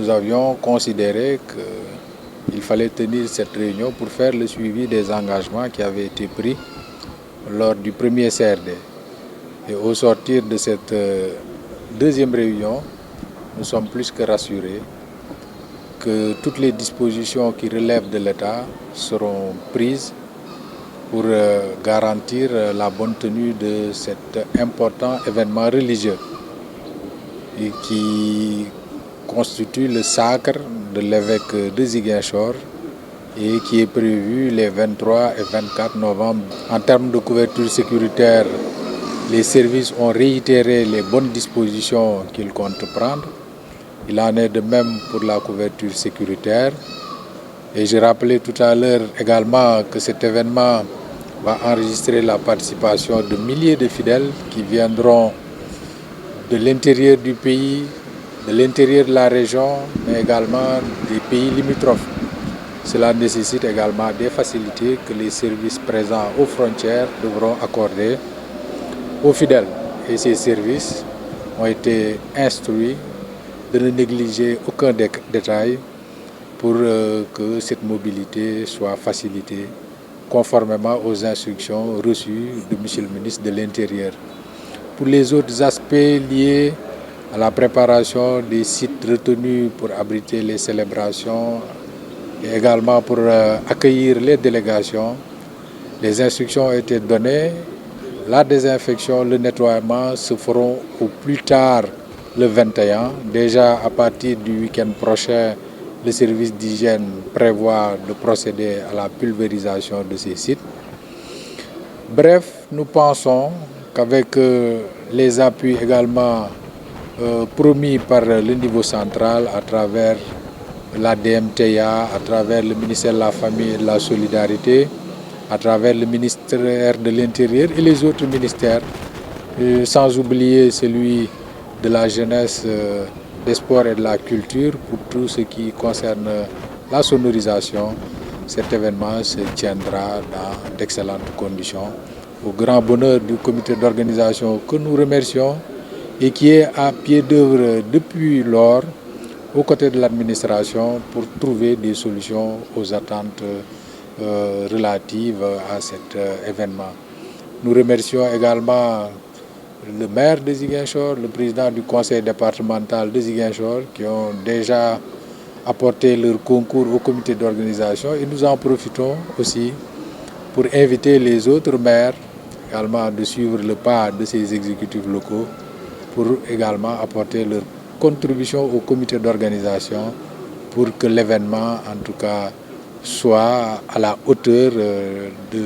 Nous avions considéré qu'il fallait tenir cette réunion pour faire le suivi des engagements qui avaient été pris lors du premier CRD. Et au sortir de cette deuxième réunion, nous sommes plus que rassurés que toutes les dispositions qui relèvent de l'État seront prises pour garantir la bonne tenue de cet important événement religieux et qui constitue le sacre de l'évêque de Ziguinchor et qui est prévu les 23 et 24 novembre. En termes de couverture sécuritaire, les services ont réitéré les bonnes dispositions qu'ils comptent prendre. Il en est de même pour la couverture sécuritaire. Et je rappelais tout à l'heure également que cet événement va enregistrer la participation de milliers de fidèles qui viendront de l'intérieur du pays, de l'intérieur de la région, mais également des pays limitrophes. Cela nécessite également des facilités que les services présents aux frontières devront accorder aux fidèles. Et ces services ont été instruits de ne négliger aucun détail pour que cette mobilité soit facilitée conformément aux instructions reçues de M. le ministre de l'Intérieur. Pour les autres aspects liés à la préparation des sites retenus pour abriter les célébrations et également pour accueillir les délégations, les instructions ont été données. La désinfection, le nettoiement se feront au plus tard le 21. Déjà à partir du week-end prochain, le service d'hygiène prévoit de procéder à la pulvérisation de ces sites. Bref, nous pensons qu'avec les appuis également promis par le niveau central à travers la DMTA, à travers le ministère de la Famille et de la Solidarité, à travers le ministère de l'Intérieur et les autres ministères, sans oublier celui de la jeunesse, des sports et de la culture pour tout ce qui concerne la sonorisation. Cet événement se tiendra dans d'excellentes conditions, au grand bonheur du comité d'organisation que nous remercions et qui est à pied d'œuvre depuis lors aux côtés de l'administration pour trouver des solutions aux attentes relatives à cet événement. Nous remercions également le maire de Ziguinchor, le président du conseil départemental de Ziguinchor qui ont déjà apporté leur concours au comité d'organisation et nous en profitons aussi pour inviter les autres maires également de suivre le pas de ces exécutifs locaux pour également apporter leur contribution au comité d'organisation pour que l'événement en tout cas soit à la hauteur de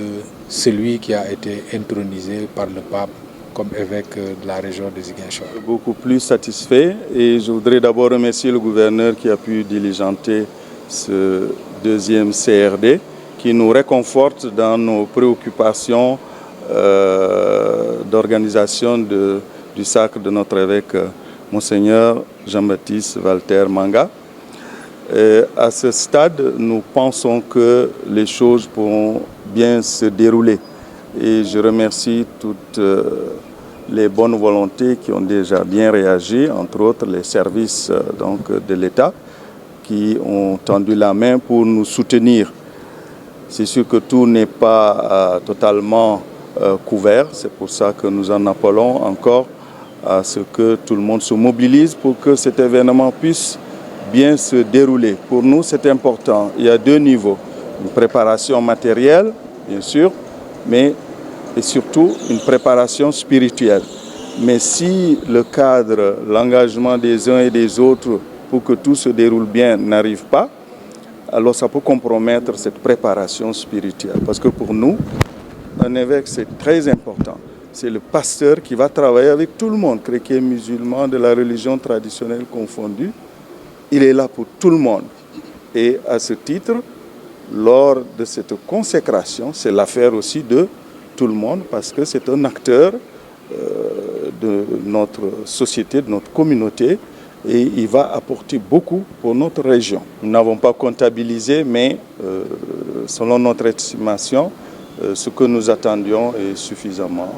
celui qui a été intronisé par le pape comme évêque de la région de Ziguinchor. Beaucoup plus satisfait et je voudrais d'abord remercier le gouverneur qui a pu diligenter ce deuxième CRD qui nous réconforte dans nos préoccupations d'organisation du sacre de notre évêque Monseigneur Jean-Baptiste Walter Manga. À ce stade, nous pensons que les choses pourront bien se dérouler. Et je remercie toutes les bonnes volontés qui ont déjà bien réagi, entre autres les services de l'État qui ont tendu la main pour nous soutenir. C'est sûr que tout n'est pas totalement couvert, c'est pour ça que nous en appelons encore à ce que tout le monde se mobilise pour que cet événement puisse bien se dérouler. Pour nous, c'est important. Il y a deux niveaux. Une préparation matérielle, bien sûr, mais et surtout une préparation spirituelle. Mais si le cadre, l'engagement des uns et des autres pour que tout se déroule bien n'arrive pas, alors ça peut compromettre cette préparation spirituelle. Parce que pour nous, un évêque, c'est très important. C'est le pasteur qui va travailler avec tout le monde, chrétien, musulman, de la religion traditionnelle confondue. Il est là pour tout le monde. Et à ce titre, lors de cette consécration, c'est l'affaire aussi de tout le monde parce que c'est un acteur de notre société, de notre communauté et il va apporter beaucoup pour notre région. Nous n'avons pas comptabilisé, mais selon notre estimation, ce que nous attendions est suffisamment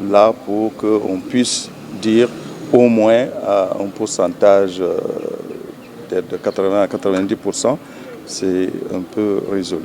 là pour qu'on puisse dire au moins à un pourcentage peut-être de 80 à 90%, c'est un peu résolu.